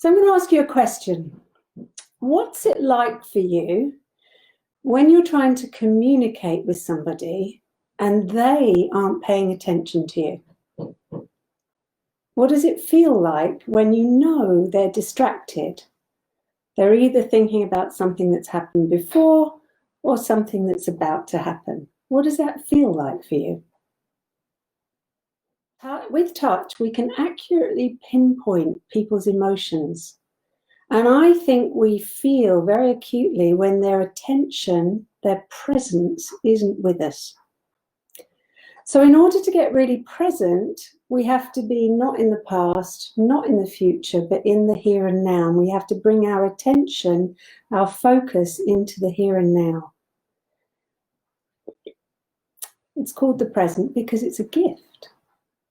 So I'm going to ask you a question. What's it like for you when you're trying to communicate with somebody and they aren't paying attention to you? What does it feel like when you know they're distracted? They're either thinking about something that's happened before or something that's about to happen. What does that feel like for you? With touch, we can accurately pinpoint people's emotions. And I think we feel very acutely when their attention, their presence isn't with us. So in order to get really present, we have to be not in the past, not in the future, but in the here and now. And we have to bring our attention, our focus into the here and now. It's called the present because it's a gift.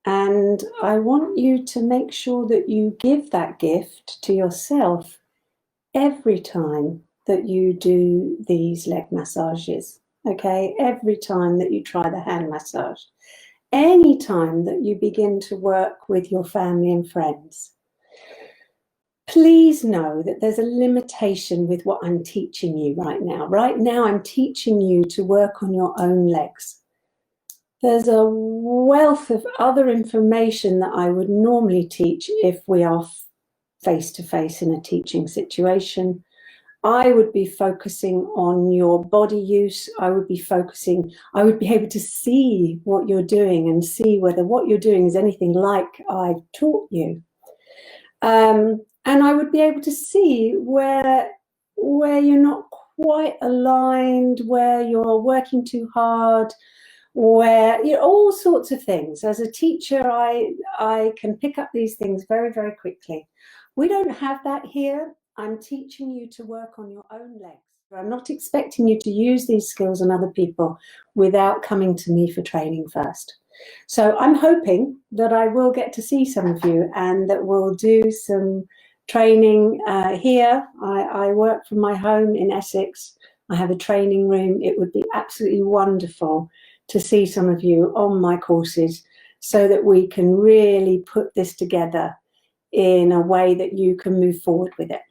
And I want you to make sure that you give that gift to yourself every time that you do these leg massages, okay? Every time that you try the hand massage, any time that you begin to work with your family and friends, please know that there's a limitation with what I'm teaching you right now. Right now, I'm teaching you to work on your own legs. There's a wealth of other information that I would normally teach if we are face-to-face in a teaching situation. I would be focusing on your body use. I would be able to see what you're doing and see whether what you're doing is anything like I've taught you. And I would be able to see where you're not quite aligned, where you're working too hard, where, you know, all sorts of things. As a teacher, I can pick up these things very, very quickly. We don't have that here. I'm teaching you to work on your own legs. I'm not expecting you to use these skills on other people without coming to me for training first. So I'm hoping that I will get to see some of you and that we'll do some training here. I work from my home in Essex. I have a training room. It would be absolutely wonderful to see some of you on my courses so that we can really put this together in a way that you can move forward with it.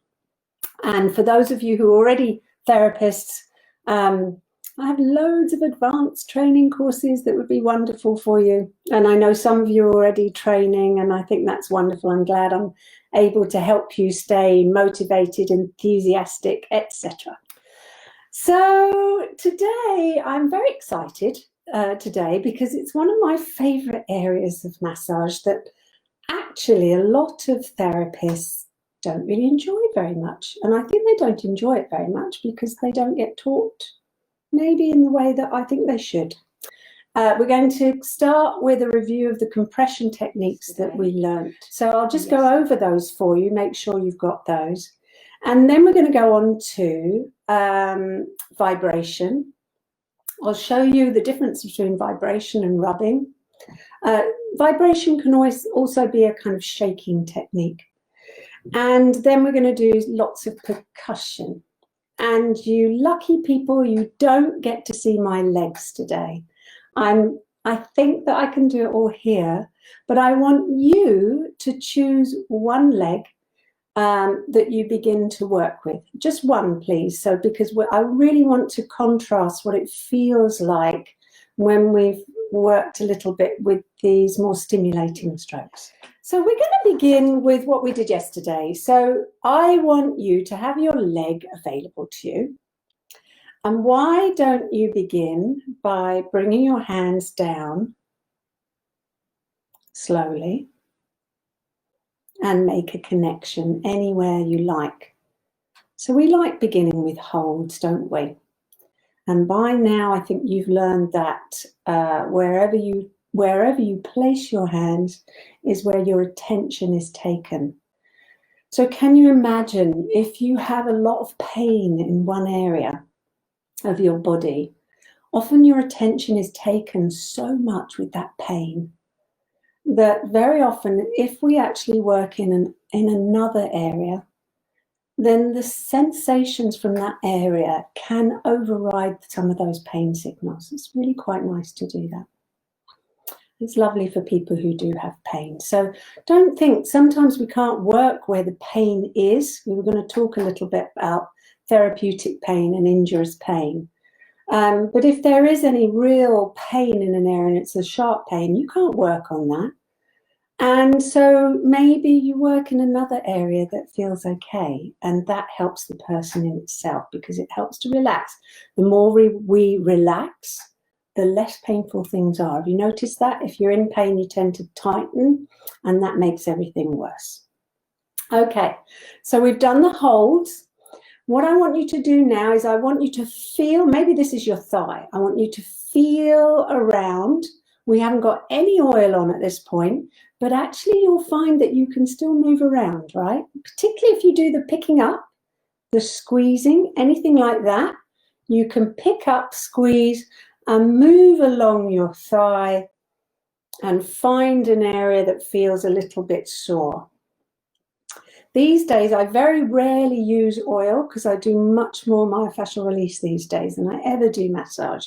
And for those of you who are already therapists, I have loads of advanced training courses that would be wonderful for you. And I know some of you are already training, and I think that's wonderful. I'm glad I'm able to help you stay motivated, enthusiastic, etc. So today, I'm very excited today because it's one of my favorite areas of massage that actually a lot of therapists don't really enjoy very much. And I think they don't enjoy it very much because they don't get taught maybe in the way that I think they should. We're going to start with a review of the compression techniques that we learned. So I'll just go over those for you, make sure you've got those. And then we're going to go on to vibration. I'll show you the difference between vibration and rubbing. Vibration can also be a kind of shaking technique. And then we're going to do lots of percussion. And you lucky people, you don't get to see my legs today. I think that I can do it all here, but I want you to choose one leg that you begin to work with. Just one, please. So because I really want to contrast what it feels like when we've worked a little bit with these more stimulating strokes. So we're going to begin with what we did yesterday. So I want you to have your leg available to you. And why don't you begin by bringing your hands down slowly and make a connection anywhere you like. So we like beginning with holds, don't we? And by now, I think you've learned that wherever you place your hands is where your attention is taken. So can you imagine if you have a lot of pain in one area of your body, often your attention is taken so much with that pain that very often if we actually work in another area, then the sensations from that area can override some of those pain signals. It's really quite nice to do that. It's lovely for people who do have pain. So don't think sometimes we can't work where the pain is. We were going to talk a little bit about therapeutic pain and injurious pain. But if there is any real pain in an area and it's a sharp pain, you can't work on that. And so maybe you work in another area that feels okay, and that helps the person in itself because it helps to relax. The more we relax, the less painful things are. Have you noticed that? If you're in pain, you tend to tighten, and that makes everything worse. Okay, so we've done the holds. What I want you to do now is I want you to feel, maybe this is your thigh. I want you to feel around. We haven't got any oil on at this point, but actually you'll find that you can still move around, right? Particularly if you do the picking up, the squeezing, anything like that. You can pick up, squeeze, and move along your thigh and find an area that feels a little bit sore. These days, I very rarely use oil because I do much more myofascial release these days than I ever do massage.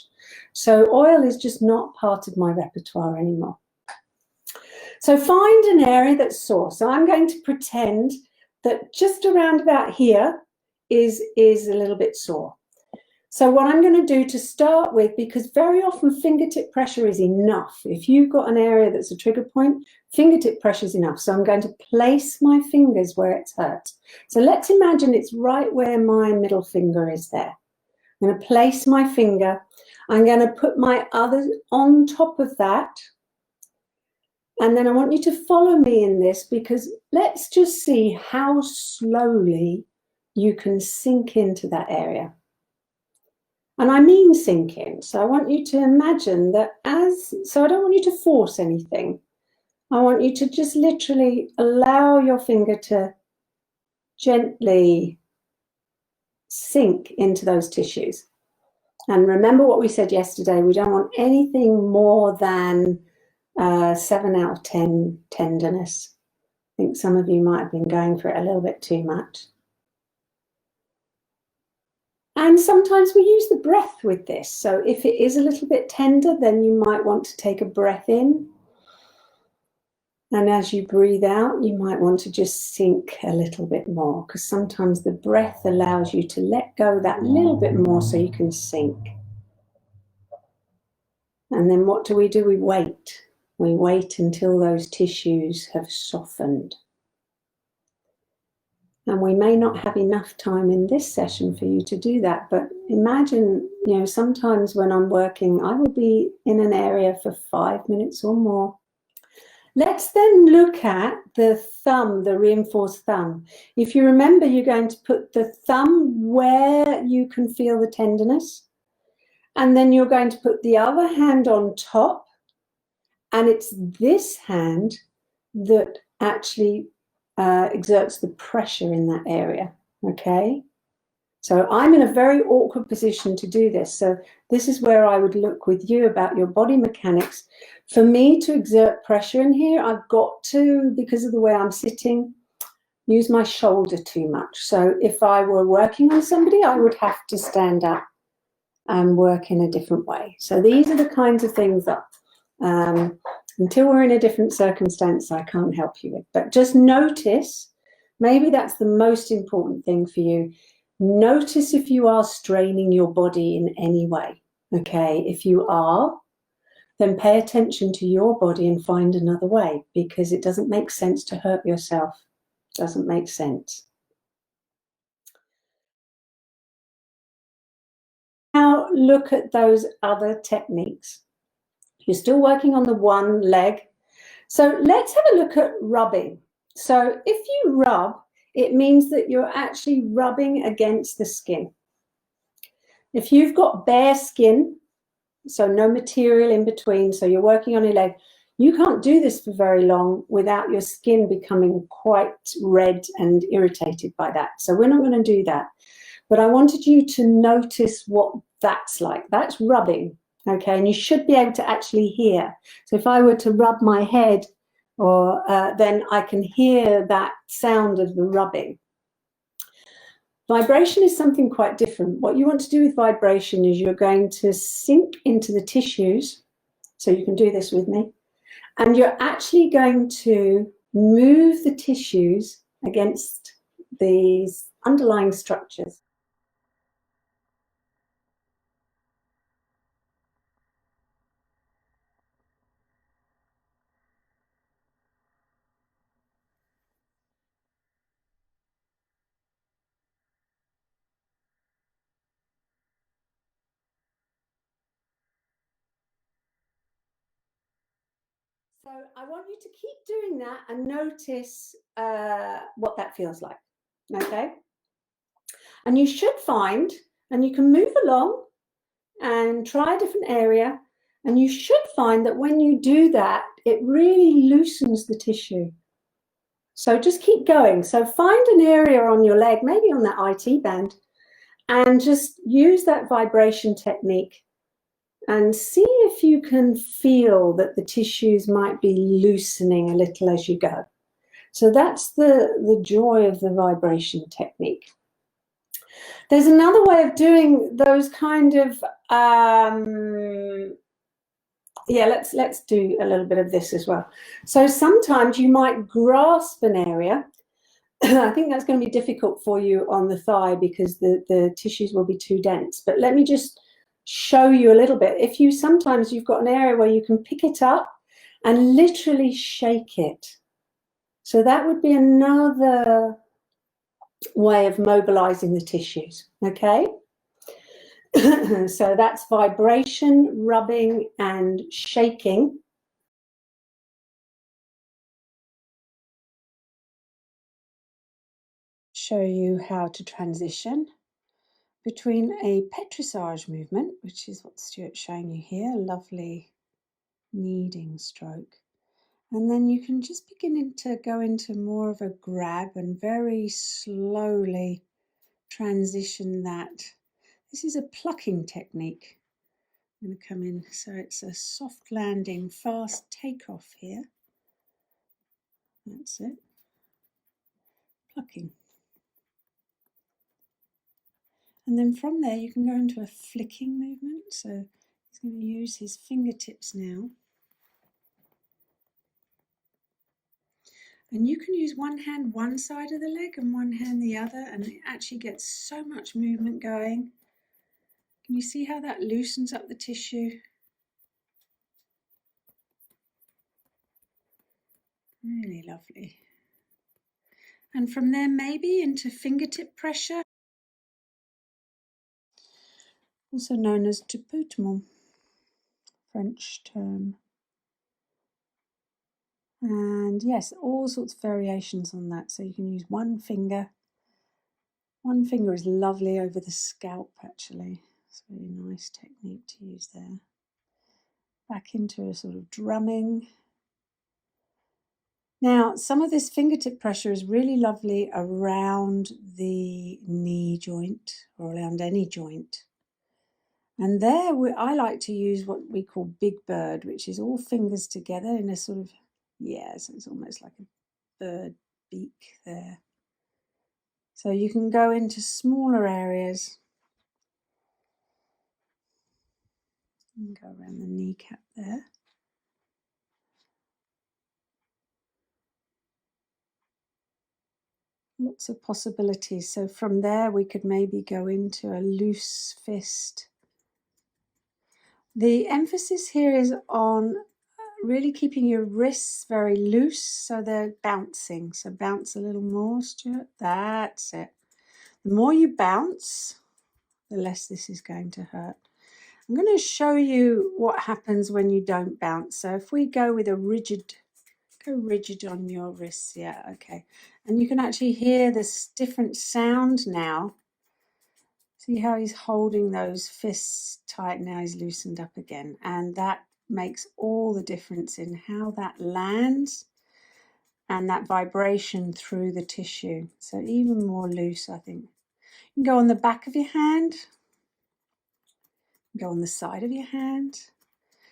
So oil is just not part of my repertoire anymore. So find an area that's sore. So I'm going to pretend that just around about here is a little bit sore. So what I'm going to do to start with, because very often fingertip pressure is enough. If you've got an area that's a trigger point, fingertip pressure is enough. So I'm going to place my fingers where it's hurt. So let's imagine it's right where my middle finger is there. I'm going to place my finger. I'm going to put my other on top of that. And then I want you to follow me in this, because let's just see how slowly you can sink into that area. And I mean sink in. So I want you to imagine that so I don't want you to force anything. I want you to just literally allow your finger to gently sink into those tissues. And remember what we said yesterday, we don't want anything more than 7 out of 10 tenderness. I think some of you might have been going for it a little bit too much. And sometimes we use the breath with this. So if it is a little bit tender, then you might want to take a breath in. And as you breathe out, you might want to just sink a little bit more, because sometimes the breath allows you to let go that little bit more so you can sink. And then what do? We wait. We wait until those tissues have softened. And we may not have enough time in this session for you to do that, but imagine, sometimes when I'm working, I will be in an area for 5 minutes or more. Let's then look at the thumb, the reinforced thumb. If you remember, you're going to put the thumb where you can feel the tenderness, and then you're going to put the other hand on top, and it's this hand that actually exerts the pressure in that area, okay? So I'm in a very awkward position to do this. So this is where I would look with you about your body mechanics. For me to exert pressure in here, I've got to, because of the way I'm sitting, use my shoulder too much. So if I were working on somebody, I would have to stand up and work in a different way. So these are the kinds of things that until we're in a different circumstance, I can't help you with. But just notice, maybe that's the most important thing for you. Notice if you are straining your body in any way, okay? If you are, then pay attention to your body and find another way, because it doesn't make sense to hurt yourself. It doesn't make sense. Now look at those other techniques. You're still working on the one leg. So let's have a look at rubbing. So if you rub, it means that you're actually rubbing against the skin. If you've got bare skin, so no material in between, so you're working on your leg, you can't do this for very long without your skin becoming quite red and irritated by that. So we're not going to do that. But I wanted you to notice what that's like. That's rubbing. Okay, and you should be able to actually hear. So if I were to rub my head, or then I can hear that sound of the rubbing. Vibration is something quite different. What you want to do with vibration is you're going to sink into the tissues. So you can do this with me. And you're actually going to move the tissues against these underlying structures. So I want you to keep doing that and notice what that feels like, okay? And you should find, and you can move along and try a different area, and you should find that when you do that, it really loosens the tissue. So just keep going. So find an area on your leg, maybe on that IT band, and just use that vibration technique and see if you can feel that the tissues might be loosening a little as you go. So that's the joy of the vibration technique. There's another way of doing those kind of, let's do a little bit of this as well. So sometimes you might grasp an area. I think that's going to be difficult for you on the thigh because the tissues will be too dense. But let me just show you a little bit. If you sometimes you've got an area where you can pick it up and literally shake it. So that would be another way of mobilizing the tissues, okay? So that's vibration, rubbing, and shaking. Show you how to transition between a petrissage movement, which is what Stuart's showing you here, a lovely kneading stroke. And then you can just begin to go into more of a grab and very slowly transition that. This is a plucking technique. I'm going to come in, so it's a soft landing, fast takeoff here. That's it. Plucking. And then from there you can go into a flicking movement. So he's going to use his fingertips now. And you can use one hand one side of the leg and one hand the other, and it actually gets so much movement going. Can you see how that loosens up the tissue? Really lovely. And from there maybe into fingertip pressure, also known as tapotement, French term. And yes, all sorts of variations on that. So you can use one finger. One finger is lovely over the scalp actually. It's a really nice technique to use there. Back into a sort of drumming. Now, some of this fingertip pressure is really lovely around the knee joint or around any joint. And there I like to use what we call big bird, which is all fingers together in a sort of, so it's almost like a bird beak there. So you can go into smaller areas and go around the kneecap there. Lots of possibilities. So from there we could maybe go into a loose fist. The emphasis here is on really keeping your wrists very loose so they're bouncing. So bounce a little more, Stuart. That's it. The more you bounce, the less this is going to hurt. I'm going to show you what happens when you don't bounce. So if we go with a rigid, go rigid on your wrists. Yeah, okay. And you can actually hear this different sound now. See how he's holding those fists tight, now he's loosened up again. And that makes all the difference in how that lands and that vibration through the tissue. So even more loose, I think. You can go on the back of your hand, go on the side of your hand.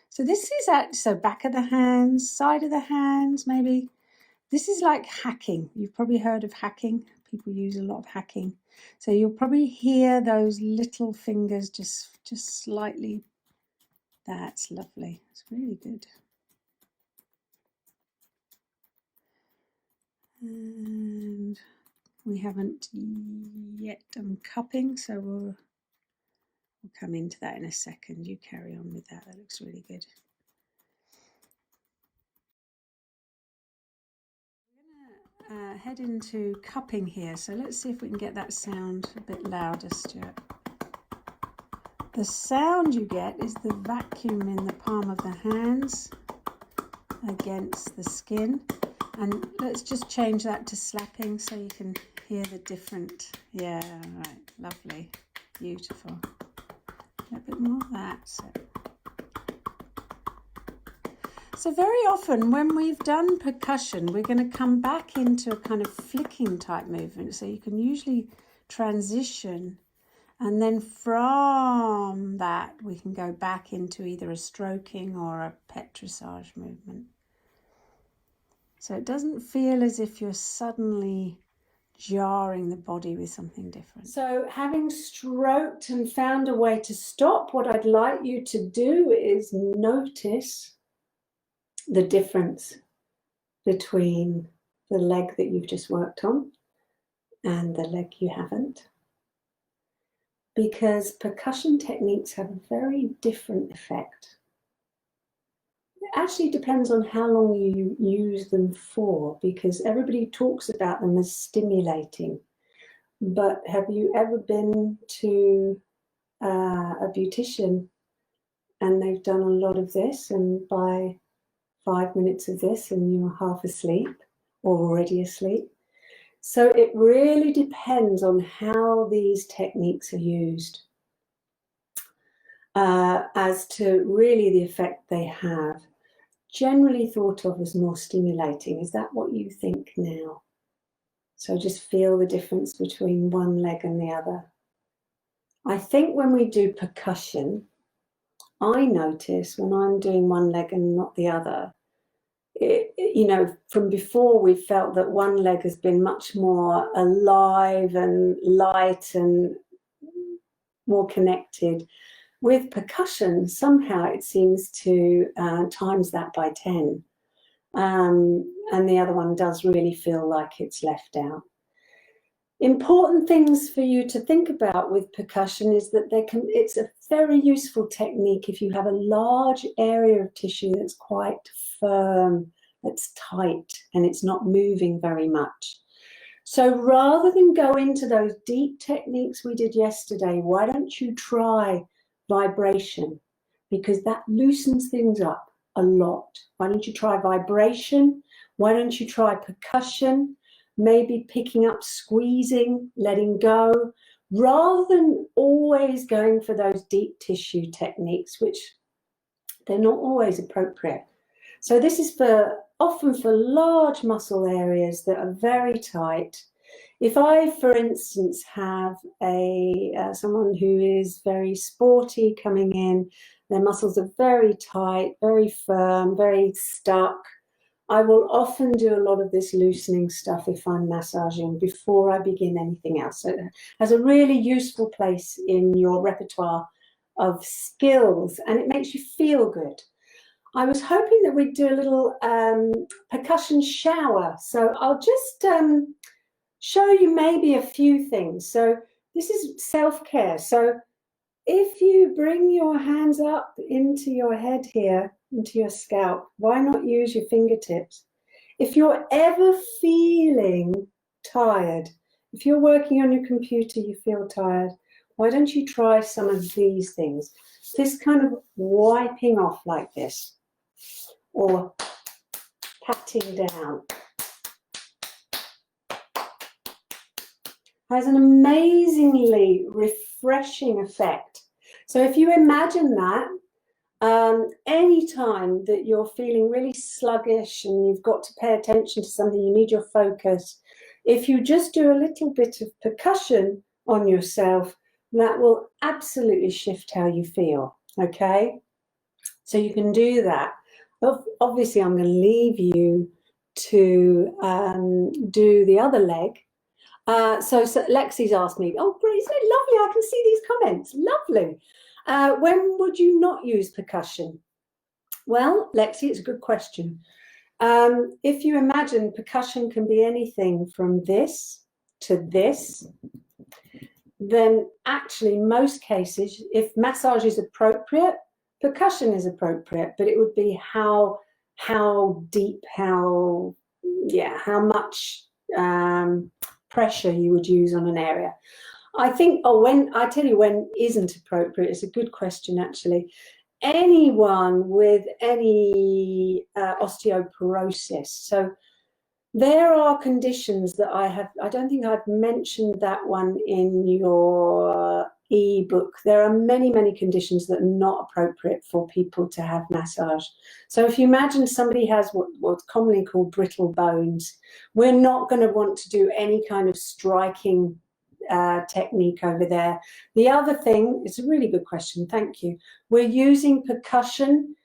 So this is so back of the hands, side of the hands, maybe. This is like hacking. You've probably heard of hacking. People use a lot of hacking. So you'll probably hear those little fingers just slightly. That's lovely. It's really good. And we haven't yet done cupping, so we'll come into that in a second. You carry on with that. That looks really good. We're going to head into cupping here. So let's see if we can get that sound a bit louder, Stuart. The sound you get is the vacuum in the palm of the hands against the skin. And let's just change that to slapping so you can hear the different. Yeah, right, lovely, beautiful. A bit more of that. So very often when we've done percussion, we're going to come back into a kind of flicking type movement. So you can usually transition, and then from that we can go back into either a stroking or a petrissage movement. So it doesn't feel as if you're suddenly jarring the body with something different. So having stroked and found a way to stop, what I'd like you to do is notice the difference between the leg that you've just worked on and the leg you haven't. Because percussion techniques have a very different effect. It actually depends on how long you use them for, because everybody talks about them as stimulating. But have you ever been to a beautician and they've done a lot of this, and by 5 minutes of this and you're half asleep or already asleep? So it really depends on how these techniques are used as to really the effect they have. Generally thought of as more stimulating. Is that what you think now? So just feel the difference between one leg and the other. I think when we do percussion, I notice when I'm doing one leg and not the other, you know, from before we felt that one leg has been much more alive and light and more connected. With percussion, somehow it seems to times that by 10. And the other one does really feel like it's left out. Important things for you to think about with percussion is that it's a very useful technique if you have a large area of tissue that's quite firm, that's tight, and it's not moving very much. So rather than go into those deep techniques we did yesterday, why don't you try vibration? Because that loosens things up a lot. Why don't you try vibration? Why don't you try percussion? Maybe picking up, squeezing, letting go, rather than always going for those deep tissue techniques, which they're not always appropriate. So this is often for large muscle areas that are very tight. If I, for instance, have someone who is very sporty coming in, their muscles are very tight, very firm, very stuck, I will often do a lot of this loosening stuff if I'm massaging before I begin anything else. So it has a really useful place in your repertoire of skills, and it makes you feel good. I was hoping that we'd do a little percussion shower. So I'll just show you maybe a few things. So this is self-care. So if you bring your hands up into your head here, into your scalp, why not use your fingertips? If you're ever feeling tired, if you're working on your computer, you feel tired, why don't you try some of these things? This kind of wiping off like this, or patting down. Has an amazingly refreshing effect. So if you imagine that, any time that you're feeling really sluggish and you've got to pay attention to something, you need your focus, if you just do a little bit of percussion on yourself, that will absolutely shift how you feel, okay? So you can do that. Obviously, I'm going to leave you to do the other leg. So Lexi's asked me, oh, great, isn't it lovely? I can see these comments. Lovely. When would you not use percussion? Well, Lexi, it's a good question. If you imagine, percussion can be anything from this to this, then actually most cases, if massage is appropriate, percussion is appropriate, but it would be how deep, how much pressure you would use on an area. I think, I tell you when isn't appropriate, it's a good question actually. Anyone with any osteoporosis, so there are conditions that I don't think I've mentioned that one in your ebook. There are many, many conditions that are not appropriate for people to have massage. So if you imagine somebody has what's commonly called brittle bones, we're not going to want to do any kind of striking technique over there. The other thing, it's a really good question, thank you. We're using percussion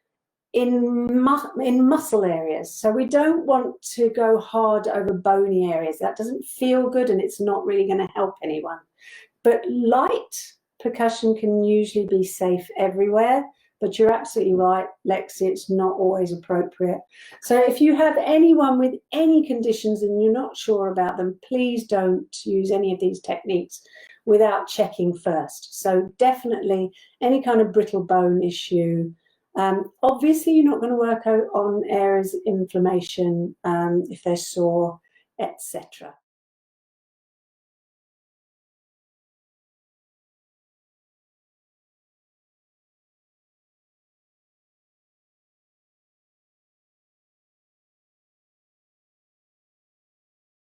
in muscle areas, so we don't want to go hard over bony areas. That doesn't feel good and it's not really going to help anyone. But light percussion can usually be safe everywhere, but you're absolutely right, Lexi, it's not always appropriate. So if you have anyone with any conditions and you're not sure about them, please don't use any of these techniques without checking first. So definitely any kind of brittle bone issue. Obviously, you're not going to work on areas of inflammation if they're sore, etc.